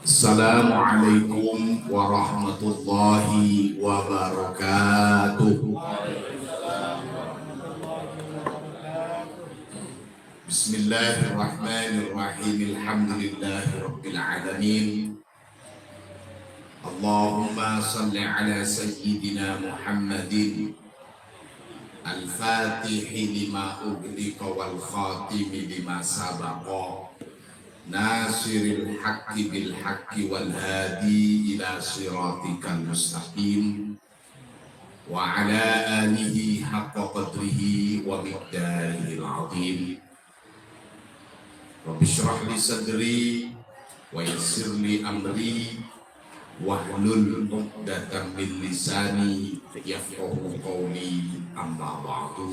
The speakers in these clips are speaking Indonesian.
Assalamualaikum warahmatullahi wabarakatuh. Bismillahirrahmanirrahim. Alhamdulillahi rabbil alamin. Allahumma salli ala sayyidina Muhammadin al-fatihi lima ughliqa wal khatimi lima sabaqa nasiril haqqi bil haqqi wal hadi ila siratikal mustaqim wa ala alihi haqqa qadrihi wa miqdarihil azim. Rabbi shrah li sadri wa yassir li amri wahlul 'uqdatam min lisani yafqahu qawli, amma ba'du.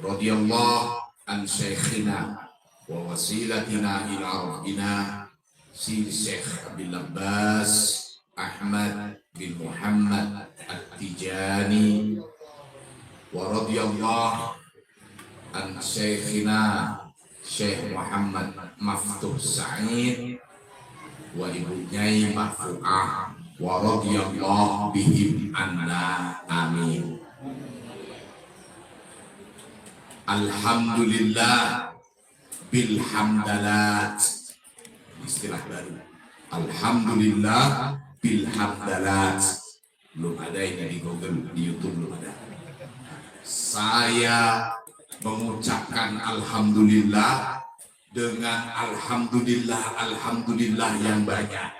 Radhiyallahu an syekhina wa wasilatina ila rabbina si Syekh Abil Abbas Ahmad bin Muhammad At-Tijani, wa radhiyallahu an syekhina Syekh Muhammad Maftuh Sa'id wa ibu nyai Mafu'ah, wa radhiyallahu bihim anna, amin. Alhamdulillah bilhamdalat, istilah baru. Alhamdulillah bilhamdalat. Belum ada ini di Google, di YouTube belum ada. Saya mengucapkan alhamdulillah dengan alhamdulillah yang banyak.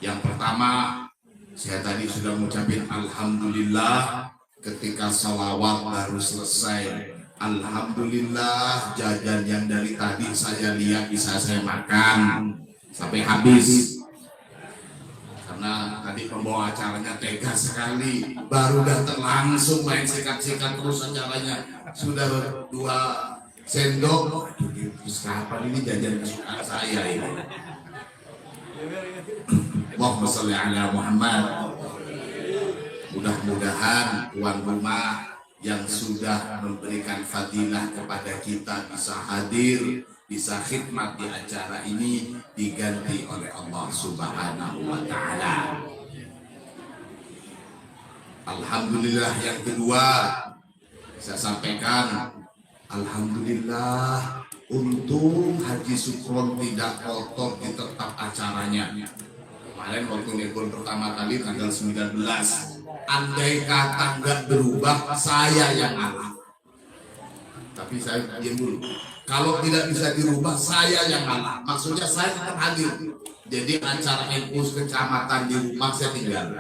Yang pertama, saya tadi sudah mengucapkan alhamdulillah ketika salawat baru selesai. Alhamdulillah jajan yang dari tadi saya lihat bisa saya makan sampai habis, karena tadi pembawa acaranya tega sekali, baru datang langsung main sikat-sikat terus acaranya. Sudah 2 sendok, terus kapan ini jajan kesukaan saya ini? Allahumma sholli ala Muhammad. Mudah-mudahan tuan rumah yang sudah memberikan fadilah kepada kita bisa hadir, bisa khidmat di acara ini, diganti oleh Allah Subhanahu wa ta'ala. Alhamdulillah yang kedua, saya sampaikan alhamdulillah, untung Haji Sukron tidak kotor di tetap acaranya. Kemarin waktu libur pertama kali tanggal 19, andai kata nggak berubah, saya yang ngalah. Tapi saya diam dulu. Kalau tidak bisa dirubah, saya yang ngalah. Maksudnya saya tetap hadir. Jadi acara infus kecamatan di rumah saya tinggal.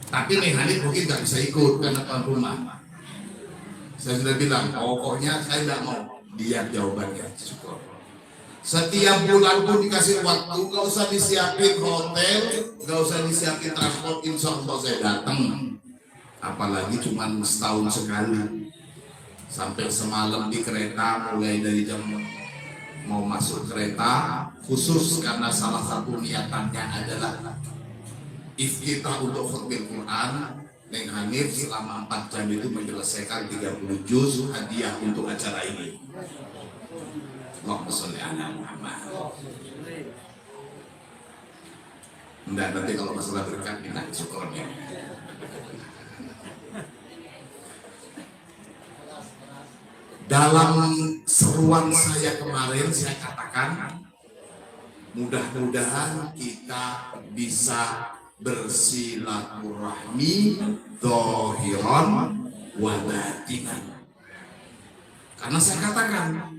Tapi Nehanit mungkin nggak bisa ikut karena tuan rumah. Saya sudah bilang, pokoknya saya tidak mau. Lihat jawabannya, syukur. Setiap bulan pun dikasih waktu, gak usah disiapin hotel, gak usah disiapin transport, insya Allah saya datang. Apalagi cuma setahun sekali. Sampai semalam di kereta, mulai dari jam mau masuk kereta, khusus karena salah satu niatannya adalah iftitah untuk khutbah Quran. Neng Hanif selama 4 jam itu menyelesaikan 30 juz hadiah untuk acara ini. Allahumma sholli ala Muhammad. Enggak, nanti kalau masalah berkat minta syukurnya. Dalam seruan saya kemarin saya katakan, mudah-mudahan kita bisa bersilaturahmi zahiran wa batinan. Karena saya katakan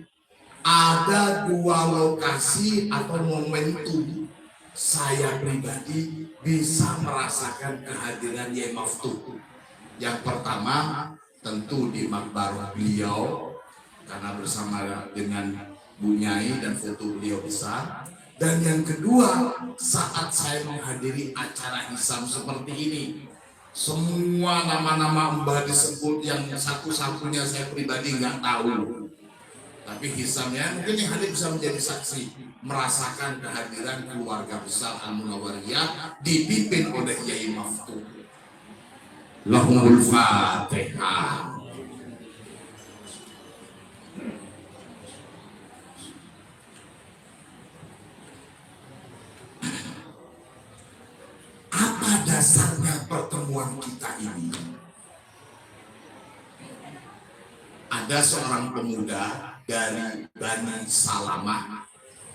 ada 2 lokasi atau momentum saya pribadi bisa merasakan kehadiran Yai Maftuh. Yang pertama tentu di makbarah beliau, karena bersama dengan Bu Nyai dan foto beliau besar. Dan yang kedua, saat saya menghadiri acara hisam seperti ini, semua nama-nama mbah disebut yang satu-satunya saya pribadi nggak tahu. Tapi hisamnya mungkin yang hadir bisa menjadi saksi, merasakan kehadiran keluarga besar Al-Munawwariyah dipimpin oleh Yai Maftuh. Lahumul Fatihah. pertemuan kita ini, ada seorang pemuda dari Bani Salamah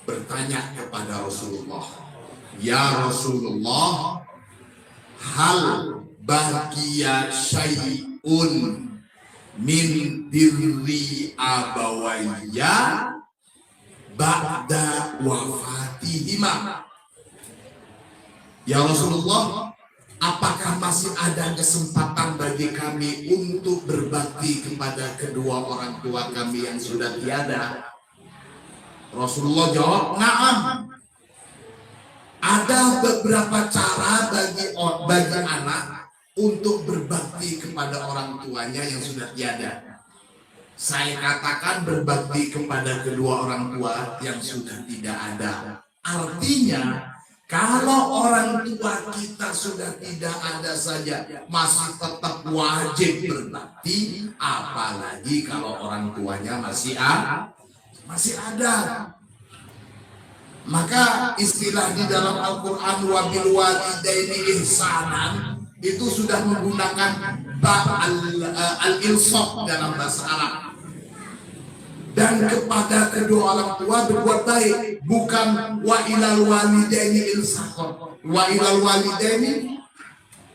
bertanya kepada Rasulullah, "Ya Rasulullah, hal baqiya syai'un min birri abawayya ba'da wafatihima." Ya Rasulullah, apakah masih ada kesempatan bagi kami untuk berbakti kepada kedua orang tua kami yang sudah tiada? Rasulullah jawab, "Na'am." Ada beberapa cara bagi anak untuk berbakti kepada orang tuanya yang sudah tiada. Saya katakan berbakti kepada kedua orang tua yang sudah tidak ada. Artinya, kalau orang tua kita sudah tidak ada saja, masih tetap wajib berbakti, apalagi kalau orang tuanya masih ada. Maka istilah di dalam Al-Quran wabil walidaini ihsanan itu sudah menggunakan al-ilsaq dalam bahasa Arab. Dan kepada kedua orang tua berbuat baik, bukan wa ilal walidaini ilsaqan, wa ilal walidaini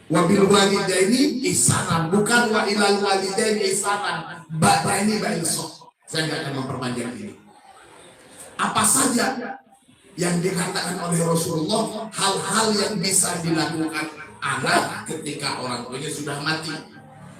wabil walidaini ihsanan, bukan wa ilal walidaini ihsanan. Ba'da ini ba'ilsaq. Saya nggak akan memperpanjang ini. Apa saja yang dikatakan oleh Rasulullah, hal-hal yang bisa dilakukan anak ketika orang tuanya sudah mati.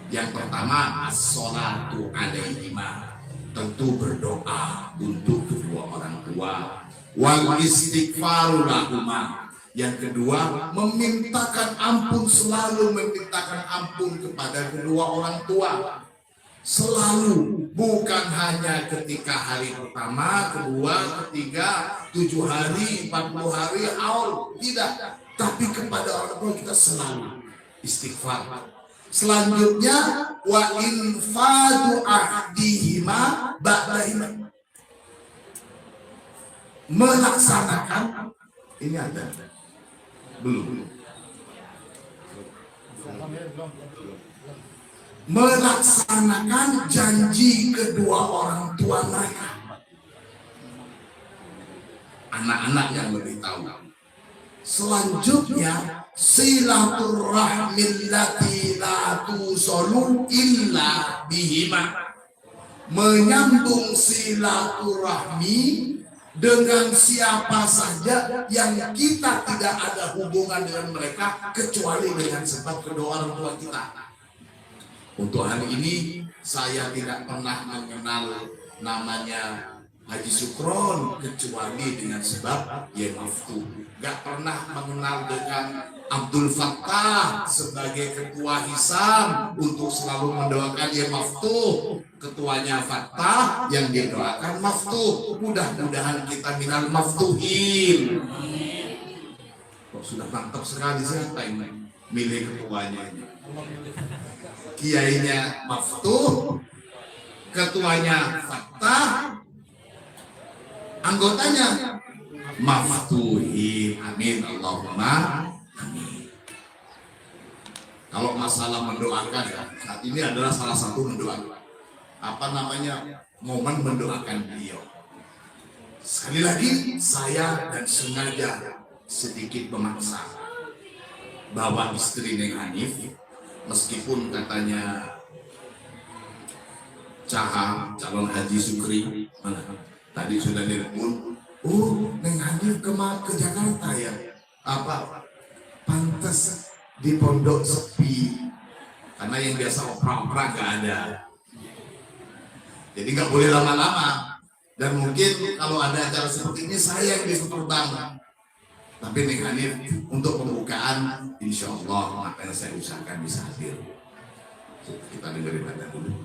Yang pertama, as-sholatu alaihima, tentu berdoa untuk kedua orang tua. Wal istighfaru lahuma, yang kedua memintakan ampun, selalu memintakan ampun kepada kedua orang tua. Selalu, bukan hanya ketika hari pertama, kedua, ketiga, 7 hari, 40 hari, haul, tidak. Tapi kepada orang tua kita selalu istighfar. Selanjutnya, wa infadu ahdihima ba'dahima, melaksanakan, ini ada belum? Melaksanakan janji kedua orang tua mereka. Anak-anak yang lebih tahu. Selanjutnya, silaturrahmil lati la tusallu illa bihima, menyambung silaturahmi dengan siapa saja yang kita tidak ada hubungan dengan mereka kecuali dengan sebab kedua orang tua kita. Untuk hari ini saya tidak pernah mengenal namanya Haji Sukron kecuali dengan sebab ya maftuh. Gak pernah mengenal dengan Abdul Fattah sebagai ketua Hisam untuk selalu mendoakan ya maftuh. Ketuanya Fattah yang didoakan maftuh. Mudah-mudahan kita minal maftuhin. Kok sudah mantap sekali, siapa ini milih ketuanya ini? Kiainya maftuh, ketuanya Fattah, anggotanya maftuhin. Amin Allahumma amin. Kalau masalah mendoakan ya, saat ini adalah salah satu mendoakan. Apa namanya? Momen mendoakan beliau. Sekali lagi saya dan sengaja sedikit memaksa bahwa istri Neng Hanif, meskipun katanya Caha calon Haji Sukri mana tadi sudah direpun, Neng Hanif ke Jakarta ya, apa pantas di pondok sepi karena yang biasa opera-opera nggak ada, jadi nggak boleh lama-lama. Dan mungkin kalau ada acara seperti ini saya yang disuruh terbang. Tapi Neng Hanif untuk pembukaan insya Allah akan saya usahakan bisa hadir. Kita dengerin pada dulu.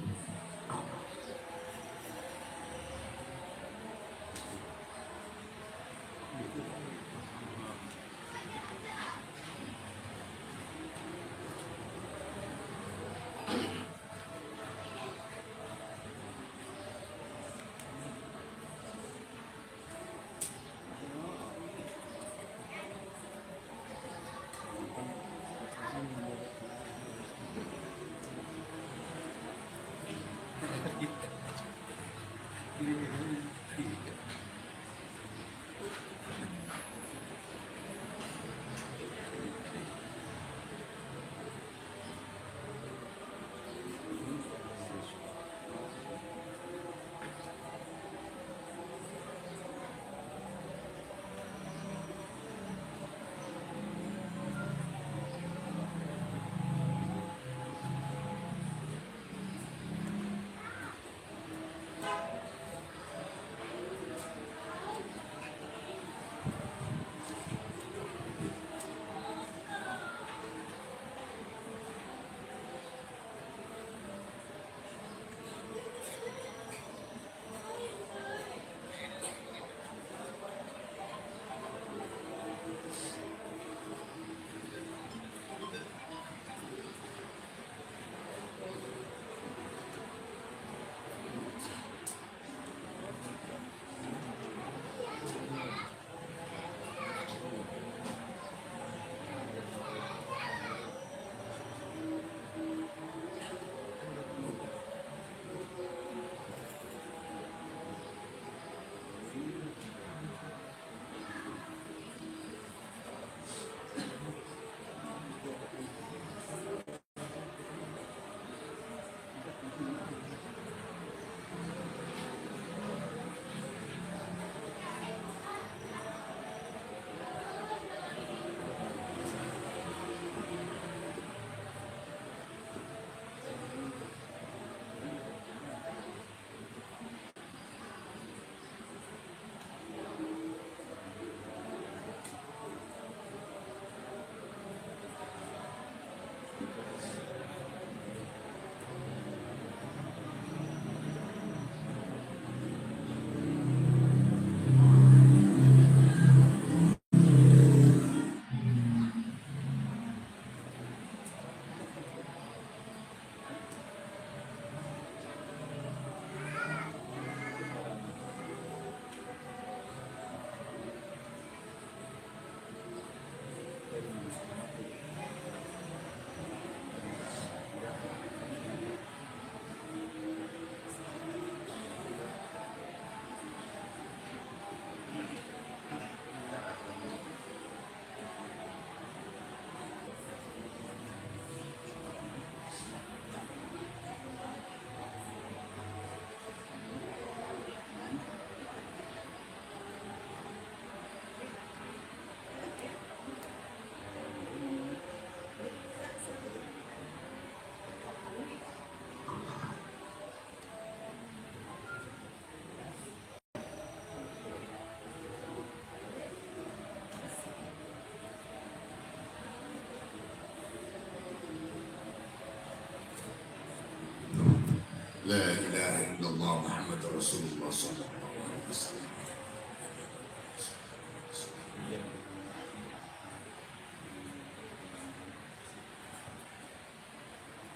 La ilaha illallah Muhammad Rasulullah sallallahu alaihi wasallam.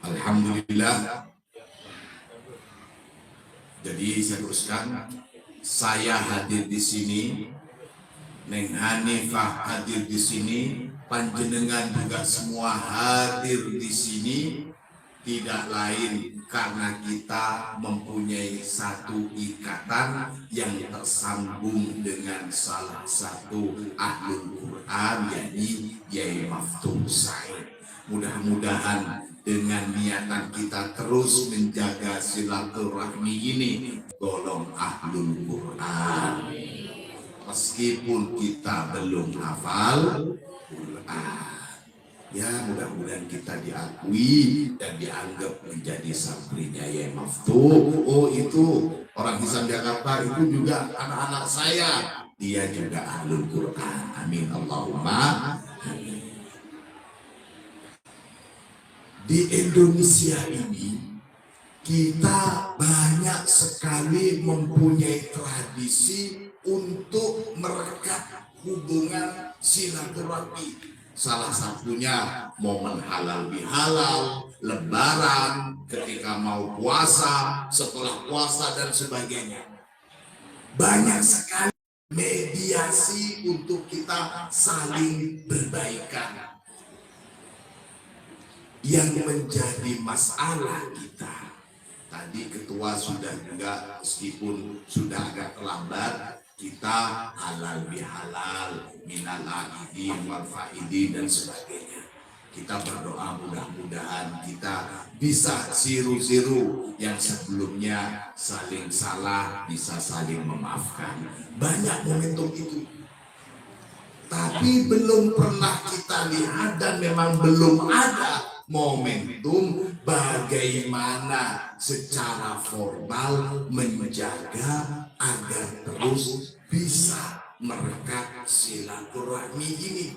Alhamdulillah. Jadi saya teruskan, saya hadir di sini, Neng Hanifah hadir di sini, panjenengan juga semua hadir di sini, tidak lain karena kita mempunyai satu ikatan yang tersambung dengan salah satu ahlul Quran, yakni Yai Maftuh Said. Mudah-mudahan dengan niatan kita terus menjaga silaturahmi ini, golong ahlul Quran. Meskipun kita belum hafal Quran, ya mudah-mudahan kita diakui dan dianggap menjadi santrinya Yai Maftuh. Oh, itu orang Hisam Jakarta, itu juga anak-anak saya, dia juga ahlul Quran. Amin Allahumma amin. Di Indonesia ini kita banyak sekali mempunyai tradisi untuk merekat hubungan silaturahmi. Salah satunya momen halal bihalal, lebaran, ketika mau puasa, setelah puasa dan sebagainya. Banyak sekali mediasi untuk kita saling berbaikan. Yang menjadi masalah kita, Tadi ketua sudah juga, meskipun sudah agak terlambat, kita halal bihalal, minal aidin wal faidin dan sebagainya. Kita berdoa mudah-mudahan kita bisa siru-siru yang sebelumnya saling salah, bisa saling memaafkan. Banyak momentum itu. Tapi belum pernah kita lihat dan memang belum ada momentum bagaimana secara formal menjaga agar terus bisa merekat silaturahmi ini.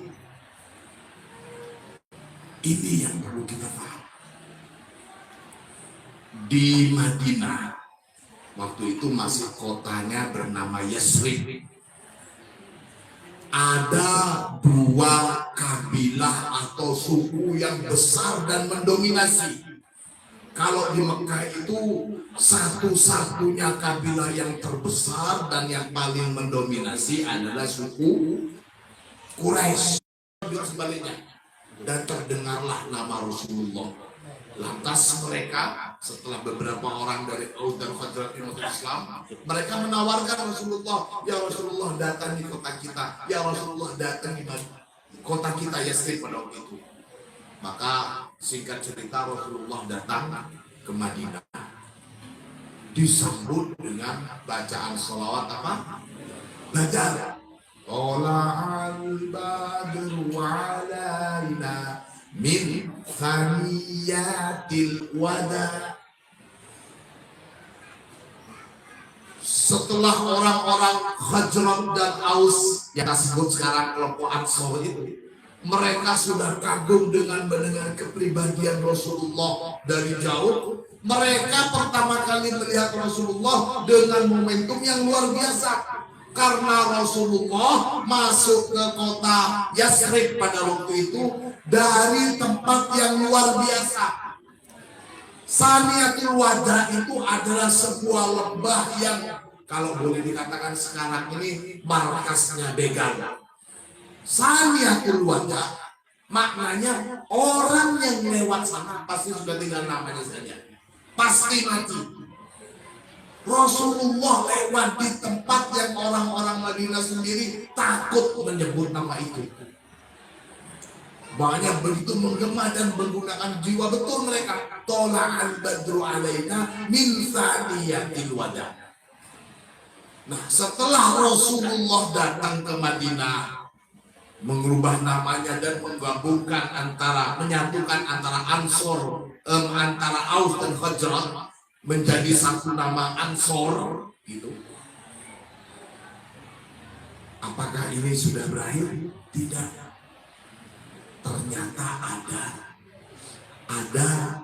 Ini yang perlu kita paham. Di Madinah, waktu itu masih kotanya bernama Yasrib, ada dua kabilah atau suku yang besar dan mendominasi. Kalau di Mekah itu satu-satunya kabilah yang terbesar dan yang paling mendominasi adalah suku Quraisy. Sebaliknya, dan terdengarlah nama Rasulullah. Lantas mereka setelah beberapa orang dari Aus dan Khazraj umat Islam, mereka menawarkan Rasulullah, ya Rasulullah datang di kota kita, ya Rasulullah datang di kota kita Yasrib pada waktu itu. Maka singkat cerita Rasulullah datang ke Madinah, disambut dengan bacaan sholawat apa? Belajar. Tola'al badru alaina min thaniyatil wada. Setelah orang-orang Khazraj dan Aus yang disebut sekarang kelompok Ansor itu, mereka sudah kagum dengan mendengar kepribadian Rasulullah dari jauh. Mereka pertama kali melihat Rasulullah dengan momentum yang luar biasa. Karena Rasulullah masuk ke kota Yasrib pada waktu itu dari tempat yang luar biasa. Saniyatul Wada itu adalah sebuah lembah yang kalau boleh dikatakan sekarang ini markasnya begal. Saniyatul Wada maknanya orang yang lewat sana pasti sudah tinggal namanya saja, pasti mati. Rasulullah lewat di tempat yang orang-orang Madinah sendiri takut menyebut nama itu. Banyak begitu menggema dan menggunakan jiwa betul mereka. Tola'al badru alaina min thaniyatil wada. Nah, setelah Rasulullah datang ke Madinah, mengubah namanya dan menggabungkan menyatukan antara Ansor, antara Aus dan Khazraj menjadi satu nama Ansor gitu. Apakah ini sudah berakhir? Tidak. Ternyata ada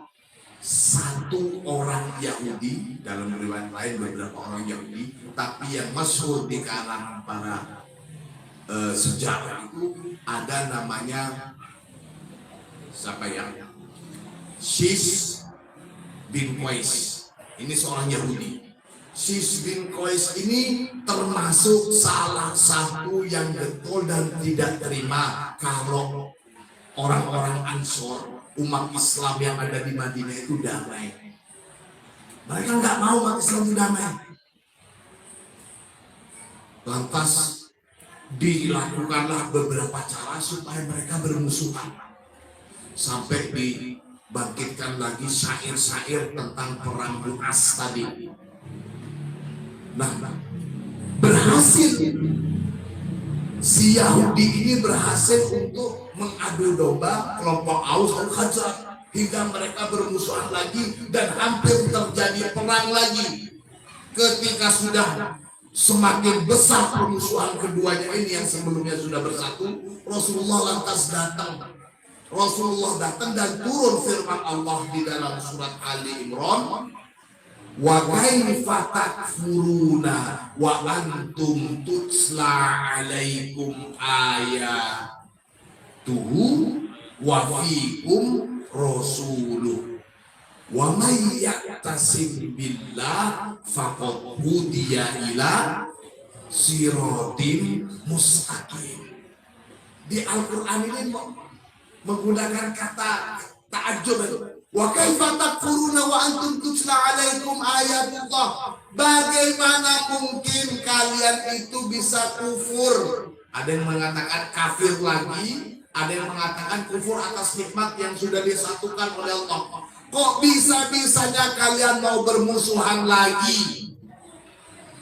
satu orang Yahudi, dalam riwayat lain beberapa orang Yahudi, tapi yang masyhur di kalangan para sejarah itu ada namanya siapa yang Shis bin Qais. Ini seorang Yahudi. Shis bin Qais ini termasuk salah satu yang getol dan tidak terima kalau orang-orang Ansor, umat Islam yang ada di Madinah itu damai. Mereka nggak mau umat Islam itu damai. Lantas dilakukanlah beberapa cara supaya mereka bermusuhan. Sampai dibangkitkan lagi syair-syair tentang perang Bu'as tadi. Nah, berhasil. Si Yahudi ini berhasil untuk mengadu domba kelompok Aus dan Khazraj hingga mereka bermusuhan lagi dan hampir terjadi perang lagi. Ketika sudah semakin besar permusuhan keduanya ini yang sebelumnya sudah bersatu, Rasulullah lantas datang. Rasulullah datang dan turun firman Allah di dalam surat Ali Imran, wa kaifa takfuruna wa antum tutsla alaikum ayatuhu wa fikum rasuluh wa may ya'tasim billah faqad hudiya ila siratim mustaqim. Di Al-Quran ini menggunakan kata ta'ajjub, Wa kaifa takfuruna wa antum tutla alaikum ayatullah. Bagaimana mungkin kalian itu bisa kufur? Ada yang mengatakan kafir lagi, ada yang mengatakan kufur atas nikmat yang sudah disatukan oleh Allah. Kok bisa-bisanya kalian mau bermusuhan lagi?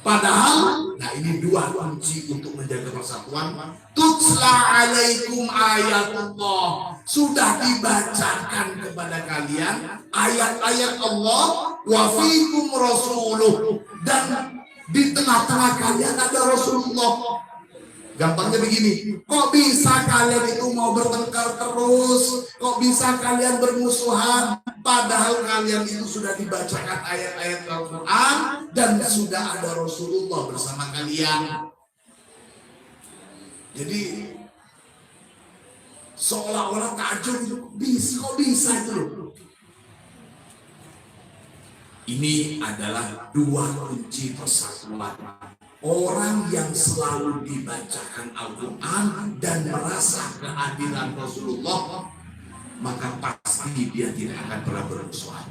Padahal, nah ini dua kunci untuk menjaga persatuan. Tutla alaikum ayatullah. Sudah dibacakan kepada kalian ayat-ayat Allah. Wa fikum rasuluh. Dan di tengah-tengah kalian ada Rasulullah. Gampangnya begini, kok bisa kalian itu mau bertengkar terus? Kok bisa kalian bermusuhan? Padahal kalian itu sudah dibacakan ayat-ayat Al-Quran dan sudah ada Rasulullah bersama kalian. Jadi seolah-olah takjub, kok bisa itu loh. Ini adalah dua kunci persatuan. Orang yang selalu dibacakan Al-Quran dan merasa kehadiran Rasulullah, maka pasti dia tidak akan pernah bermusuhan.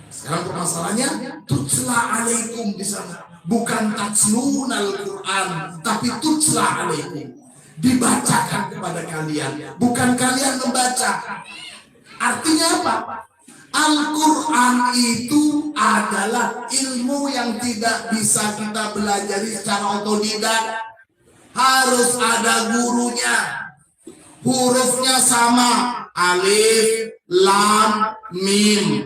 Sekarang permasalahannya, tutla alaikum di sana. Bukan tatslun Al-Quran, tapi tutla alaikum. Dibacakan kepada kalian, bukan kalian membaca. Artinya apa? Al-Quran itu adalah ilmu yang tidak bisa kita pelajari secara otodidak. Harus ada gurunya. Hurufnya sama. Alif, lam, mim.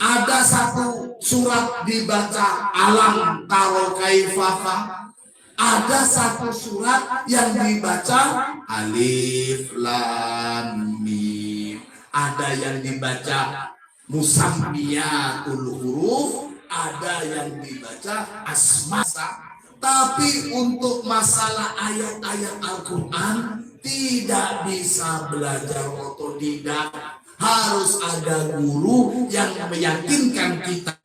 Ada satu surat dibaca alam taro kaifafa. Ada satu surat yang dibaca alif, lam, mim. Ada yang dibaca musammiyatul huruf, ada yang dibaca asma. Tapi untuk masalah ayat-ayat Al-Quran tidak bisa belajar otodidak. Harus ada guru yang meyakinkan kita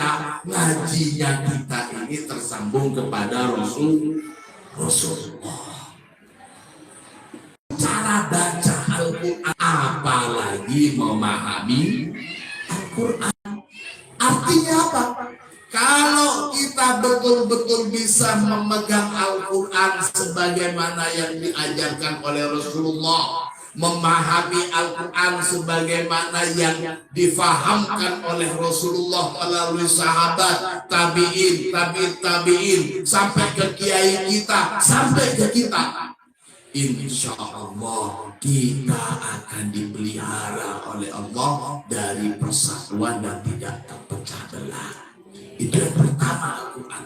ngajinya kita ini tersambung kepada Rasulullah. Cara baca Al-Quran, apalagi memahami Al-Quran. Artinya apa? Kalau kita betul-betul bisa memegang Al-Quran sebagaimana yang diajarkan oleh Rasulullah, memahami Al-Quran sebagaimana yang difahamkan oleh Rasulullah melalui sahabat, tabi'in, tabi'in, sampai ke kiai kita, sampai ke kita, insya Allah kita akan dipelihara oleh Allah dari persatuan dan tidak terpecah belah. Itu yang pertama Al-Quran.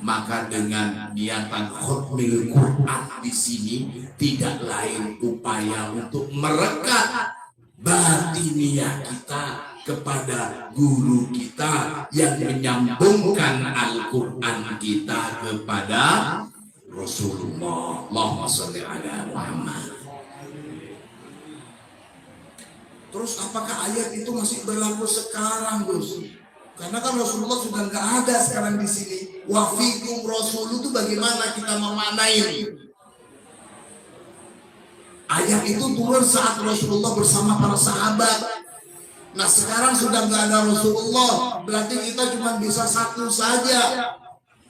Maka dengan niatan khutmil Quran di sini tidak lain upaya untuk merekat batiniah kita kepada guru kita yang menyambungkan Al-Quran kita kepada Rasulullah. Allahumma sholli ala Muhammad. Terus apakah ayat itu masih berlaku sekarang, Gus? Karena kan Rasulullah sudah nggak ada sekarang di sini. Wa fikum rasul itu bagaimana kita memaknai? Ayat itu turun saat Rasulullah bersama para sahabat. Nah sekarang sudah nggak ada Rasulullah, berarti kita cuma bisa satu saja.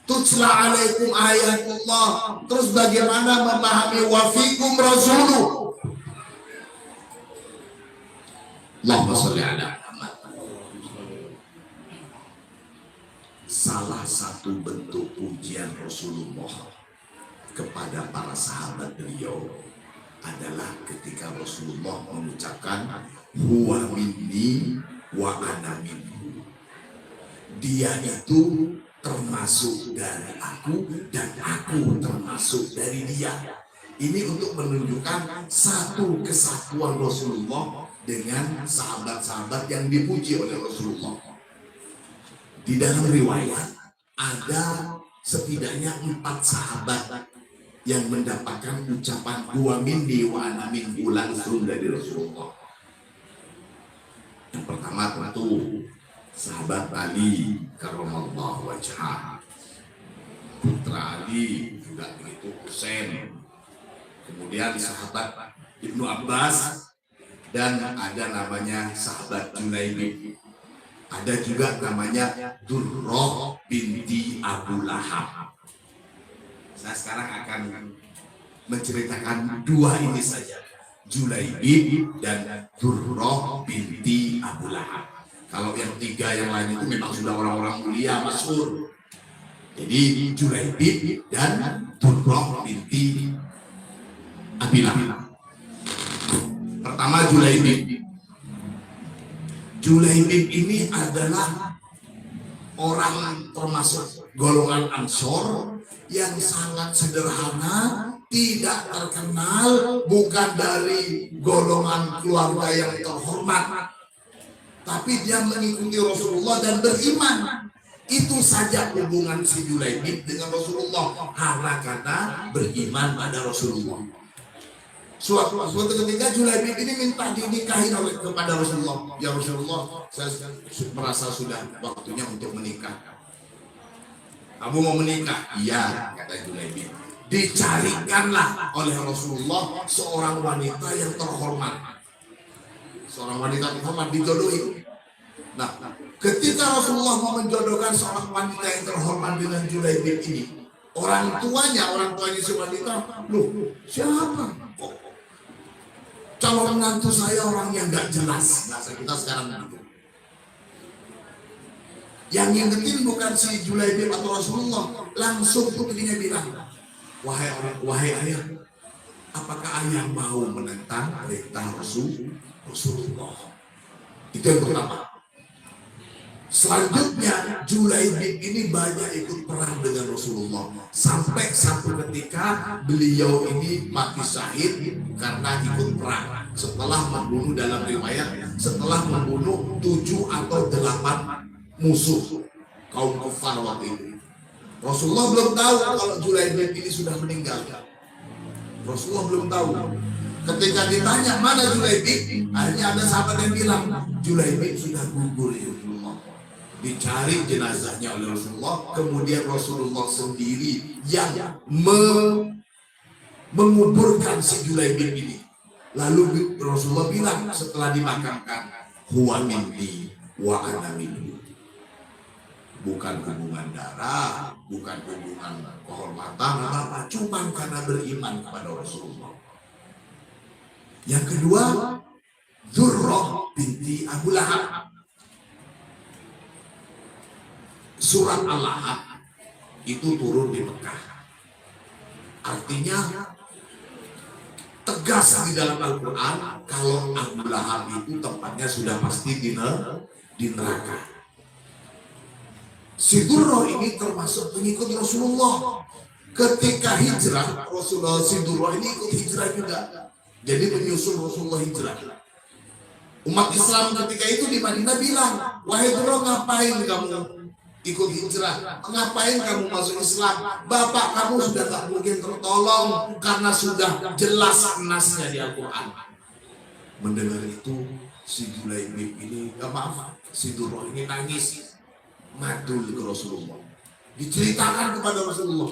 Tutla alaikum ayatullah. Terus bagaimana memahami wa fikum rasuluh? Allahumma sholli ala Muhammad. Salah satu bentuk pujian Rasulullah kepada para sahabat beliau adalah ketika Rasulullah mengucapkan huwa minni wa ana minhu. Dia itu termasuk dari aku dan aku termasuk dari dia. Ini untuk menunjukkan satu kesatuan Rasulullah dengan sahabat-sahabat yang dipuji oleh Rasulullah. Di dalam riwayat ada setidaknya 4 sahabat yang mendapatkan ucapan huwa minni wa ana minhu langsung dari Rasulullah. Yang pertama tentu sahabat Ali karramallahu wajhah, putra Ali juga begitu, Husain. Kemudian sahabat Ibnu Abbas, dan ada namanya sahabat Julaibib. Ada juga namanya Durrah binti Abu Lahab. Saya sekarang akan menceritakan dua ini saja, Julaibib dan Durrah binti Abu Lahab. Kalau yang tiga yang lain itu memang sudah orang-orang mulia masyhur. Jadi Julaibib dan Durrah binti Abi Lahab. Pertama Julaibib. Julaibib ini adalah orang termasuk golongan Ansor yang sangat sederhana, tidak terkenal, bukan dari golongan keluarga yang terhormat, tapi dia mengikuti Rasulullah dan beriman. Itu saja hubungan si Julaibib dengan Rasulullah, karena beriman pada Rasulullah. Suatu ketika Julaibib ini minta dinikahi kepada Rasulullah. Ya Rasulullah, saya merasa sudah waktunya untuk menikah. Kamu mau menikah? Iya, kata Julaibib. Dicarikanlah oleh Rasulullah seorang wanita yang terhormat. Seorang wanita terhormat dijodohi. Nah, ketika Rasulullah mau menjodohkan seorang wanita yang terhormat dengan Julaibib ini, orang tuanya si wanita, loh siapa? Calon menantu saya orang yang gak jelas. Nah, kita sekarang begitu. Yang ngingetin bukan si Julaibib atau Rasulullah, langsung putrinya bilang, wahai ayah, apakah ayah mau menentang perintah Rasulullah? Itu yang pertama. Selanjutnya Julaibib ini banyak ikut perang dengan Rasulullah, sampai satu ketika beliau ini mati syahid karena ikut perang. Setelah membunuh, dalam riwayat, setelah membunuh 7 atau 8 musuh kaum kufar waktu itu. Rasulullah belum tahu kalau Julaibib ini sudah meninggal. Rasulullah belum tahu. Ketika ditanya mana Julaibib, akhirnya ada sahabat yang bilang Julaibib sudah gugur ya Rasulullah. Dicari jenazahnya oleh Rasulullah, kemudian Rasulullah sendiri yang menguburkan si Julaibib ini. Lalu Rasulullah bilang setelah dimakamkan, huwa minni wa ana minhu. Bukan hubungan darah, bukan hubungan kehormatan, apa-apa, cuma karena beriman kepada Rasulullah. Yang kedua, Durrah binti Abu Lahab. Surat Al-Lahab itu turun di Mekah. Artinya tegas di dalam Al-Quran kalau Abu Lahab itu tempatnya sudah pasti di neraka. Si Durrah ini termasuk pengikut Rasulullah. Ketika hijrah, Rasulullah si Durrah ini ikut hijrah juga. Jadi menyusul Rasulullah hijrah. Umat Islam ketika itu di Madinah bilang, wahai Durrah, ngapain kamu ikut hijrah? Ngapain kamu masuk Islam? Bapak kamu sudah tak mungkin tertolong karena sudah jelas nasnya di Al-Quran. Mendengar itu si Julaibib ini, si Durrah ini nangis, madul ke Rasulullah, diceritakan kepada Rasulullah.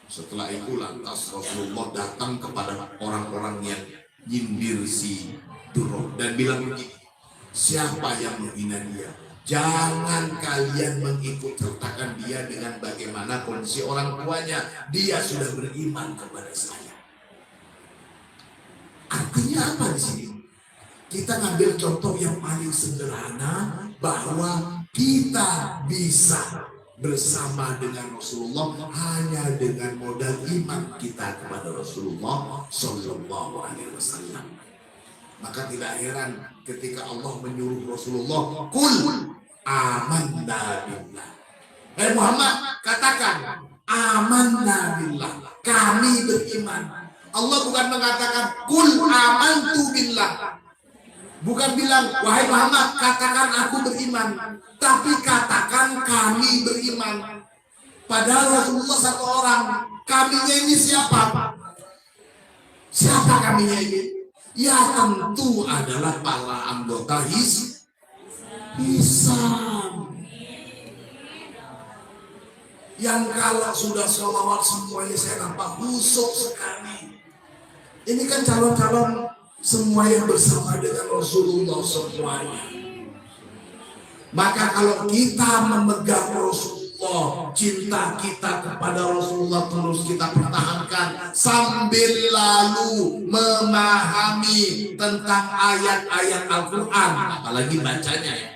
Setelah itu lantas Rasulullah datang kepada orang-orang yang nyindir si Durrah dan bilang begini, siapa yang menghina dia, jangan kalian mengikut sertakan dia dengan bagaimana kondisi orang tuanya. Dia sudah beriman kepada saya. Artinya apa di sini? Kita ngambil contoh yang paling sederhana bahwa kita bisa bersama dengan Rasulullah hanya dengan modal iman kita kepada Rasulullah Sallallahu Alaihi Wasallam. Maka tidak heran ketika Allah menyuruh Rasulullah, Kul amanna billah. Muhammad, katakan amanna billah, kami beriman. Allah bukan mengatakan Kul amantu billah, bukan bilang wahai Muhammad katakan aku beriman, tapi katakan kami beriman. Padahal Rasulullah satu orang. Kaminya ini siapa? Siapa kaminya ini? Ya tentu adalah para anggota Hisam. Yang kalau sudah sholawat semuanya saya nampak busuk sekali. Ini kan calon-calon semua yang bersama dengan Rasulullah semuanya. Maka kalau kita memegang Rasulullah, cinta kita kepada Rasulullah terus kita pertahankan sambil lalu memahami tentang ayat-ayat Al-Quran, apalagi bacanya ya.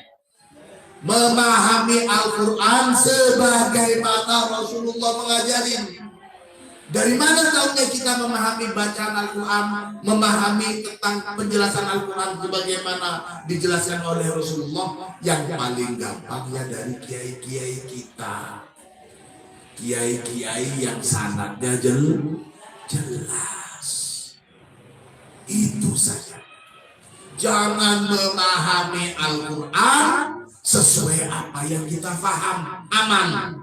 Memahami Al-Quran sebagaimana Rasulullah mengajarin. Dari mana tahunya kita memahami bacaan Al-Quran, memahami tentang penjelasan Al-Quran sebagaimana dijelaskan oleh Rasulullah? Yang paling gampangnya dari kiai-kiai kita, kiai-kiai yang sanadnya jelas. Itu saja. Jangan memahami Al-Quran sesuai apa yang kita paham, aman.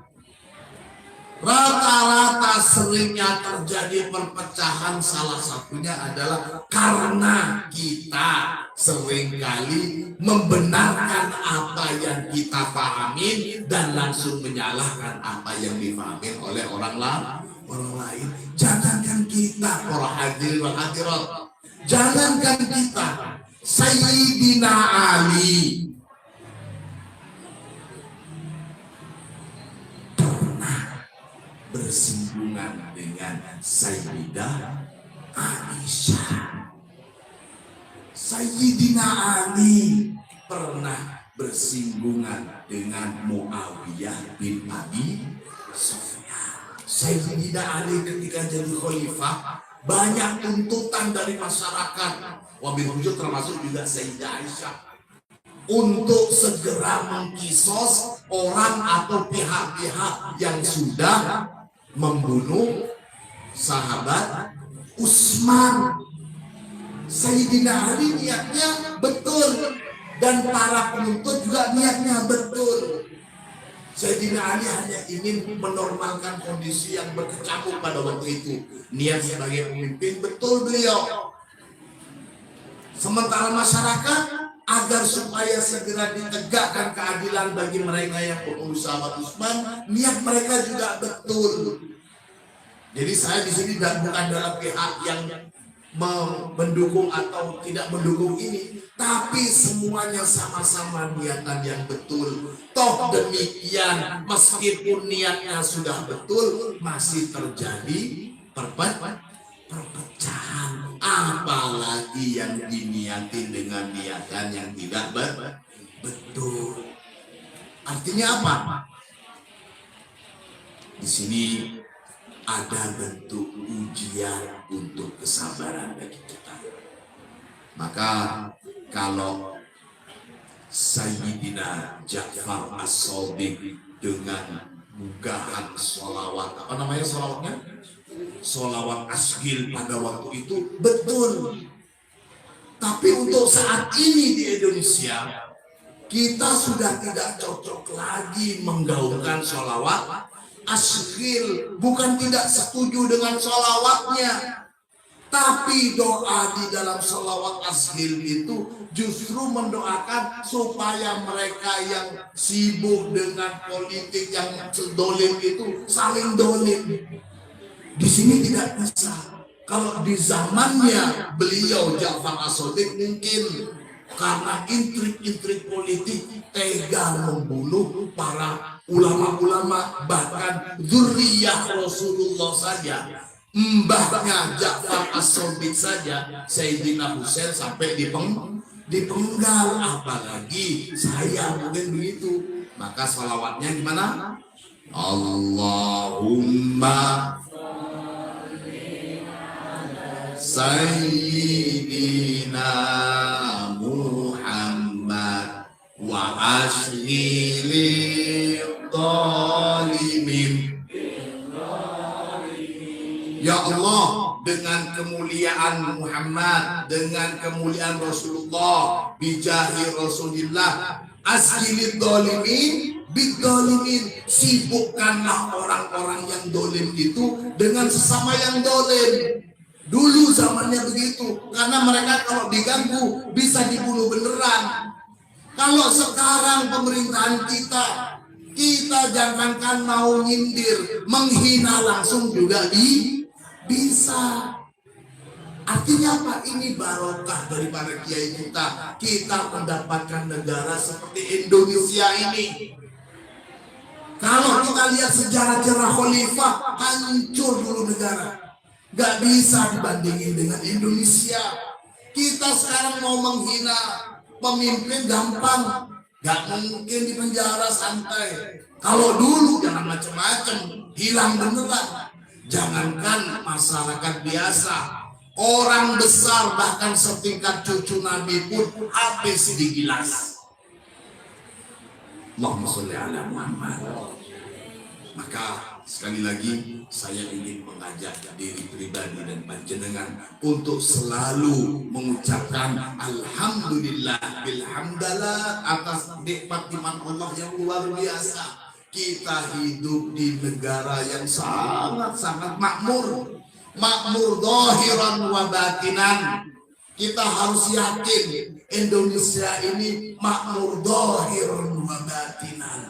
Rata-rata seringnya terjadi perpecahan, salah satunya adalah karena kita seringkali membenarkan apa yang kita pahami dan langsung menyalahkan apa yang dipahami oleh orang lain. Jangankan kita, para hadirin wal hadirat, jangankan kita, Sayyidina Ali bersinggungan dengan Sayyidah Aisyah. Sayyidina Ali pernah bersinggungan dengan Muawiyah bin Abi Sufyan. Sayyidina Ali ketika jadi khalifah banyak tuntutan dari masyarakat, wabil wujud termasuk juga Sayyidah Aisyah, untuk segera mengkisos orang atau pihak-pihak yang sudah membunuh sahabat Utsman. Sayyidina Ali niatnya betul dan para penuntut juga niatnya betul. Sayyidina Ali hanya ingin menormalkan kondisi yang berkecamuk pada waktu itu. Niat sebagai pemimpin betul beliau. Sementara masyarakat agar supaya segera ditegakkan keadilan bagi mereka yang membunuh sahabat Utsman, niat mereka juga betul. Jadi saya di sini bukan dalam pihak yang mendukung atau tidak mendukung ini, tapi semuanya sama-sama niatan yang betul. Toh demikian, meskipun niatnya sudah betul, masih terjadi perpecahan, apalagi yang diniatin dengan niatan yang tidak betul. Artinya apa? Di sini ada bentuk ujian untuk kesabaran bagi kita. Maka kalau Sayyidina Ja'far As-Shadiq dengan munggahan sholawat, apa namanya sholawatnya? Sholawat asgil pada waktu itu betul. Tapi untuk saat ini di Indonesia, kita sudah tidak cocok lagi menggaungkan sholawat asgil. Bukan tidak setuju dengan sholawatnya, tapi doa di dalam sholawat asgil itu justru mendoakan supaya mereka yang sibuk dengan politik yang dolim itu saling dolim. Di sini tidak bisa. Kalau di zamannya beliau Ja'far As-Shadiq mungkin karena intrik-intrik politik tega membunuh para ulama-ulama, bahkan dzurriyyah Rasulullah saja, mbahnya Ja'far As-Shadiq saja, Sayyidina Husain sampai dipenggal, apalagi saya mungkin begitu. Maka sholawatnya gimana? Allahumma Sayyidina Muhammad wa ashghili dhalimin. Ya Allah, dengan kemuliaan Muhammad, dengan kemuliaan Rasulullah, bijahi Rasulillah, ashghili dhalimin bidzalimin, sibukkanlah orang-orang yang dolim itu dengan sesama yang dolim. Dulu zamannya begitu, karena mereka kalau diganggu bisa dibunuh beneran. Kalau sekarang pemerintahan kita jangankan mau nyindir, menghina langsung juga bisa. Artinya apa? Ini barokah daripada kiai kita. Kita mendapatkan negara seperti Indonesia ini. Kalau kita lihat sejarah khalifah, hancur dulu negara. Gak bisa dibandingin dengan Indonesia. Kita sekarang mau menghina pemimpin gampang. Gak mungkin di penjara santai. Kalau dulu jangan macam-macam, hilang beneran. Jangankan masyarakat biasa, orang besar bahkan setingkat cucu Nabi pun habis digilas. Allahumma sholli ala Muhammad. Maka sekali lagi saya ingin mengajak diri pribadi dan panjenengan untuk selalu mengucapkan alhamdulillah bilhamdalah atas nikmat-nikmat Allah yang luar biasa. Kita hidup di negara yang sangat-sangat makmur. Makmur zahiran wa batinan. Kita harus yakin Indonesia ini makmur zahiran wa batinan.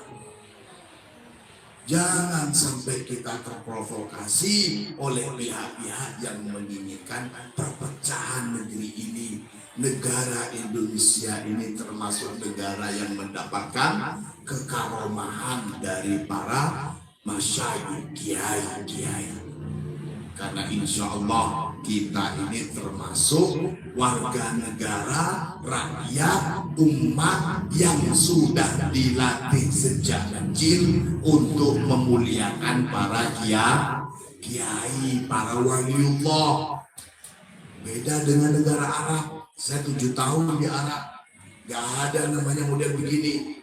Jangan sampai kita terprovokasi oleh pihak-pihak yang menginginkan perpecahan negeri ini. Negara Indonesia ini termasuk negara yang mendapatkan kekaromahan dari para masyayikh, kiai-kiai. Karena insya Allah kita ini termasuk warga negara, rakyat, umat yang sudah dilatih sejak kecil untuk memuliakan para kiai, para waliullah. Beda dengan negara Arab. Saya 7 tahun di Arab, gak ada namanya model begini.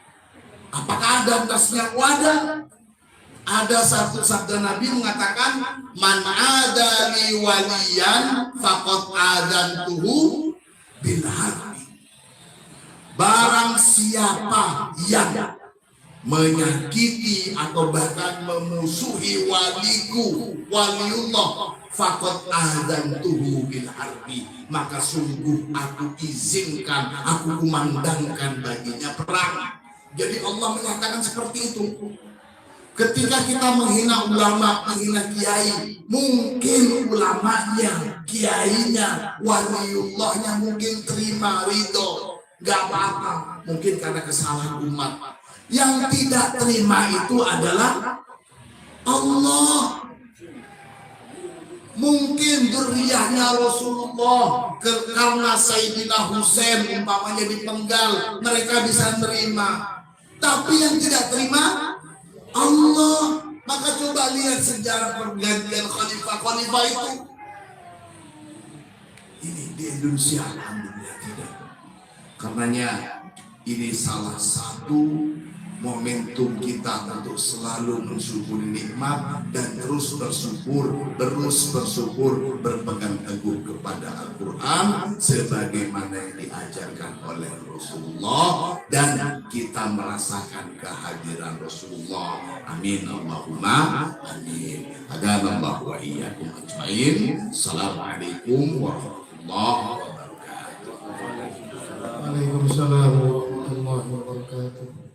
Apakah ada tasnya? Wadah. Ada satu sabda Nabi mengatakan, man adali waliyan faqad adantuhu bil harbi. Barang siapa yang menyakiti atau bahkan memusuhi waliku, waliullah, faqad adantuhu bil harbi, maka sungguh aku izinkan, aku kumandangkan baginya perang. Jadi Allah menyatakan seperti itu. Ketika kita menghina ulama, menghina kiai, mungkin ulamanya, kiainya, waliullahnya mungkin terima, ridho, gak apa-apa. Mungkin karena kesalahan umat. Yang tidak terima itu adalah Allah. Mungkin dzurriyyahnya Rasulullah, karena Sayyidina Husain umpamanya dipenggal, mereka bisa menerima. Tapi yang tidak terima Allah. Maka coba lihat sejarah pergantian khalifah-khalifah itu. Ini di Indonesia alhamdulillah tidak. Karenanya ini salah satu momentum kita untuk selalu mensyukuri nikmat dan terus bersyukur, berpegang teguh kepada Al-Quran sebagaimana yang diajarkan oleh Rasulullah, dan kita merasakan kehadiran Rasulullah. Amin Allahumma amin. Hadanallahu wa iyyakum ajmain. Assalamualaikum warahmatullahi wabarakatuh. Waalaikumsalam warahmatullahi wabarakatuh.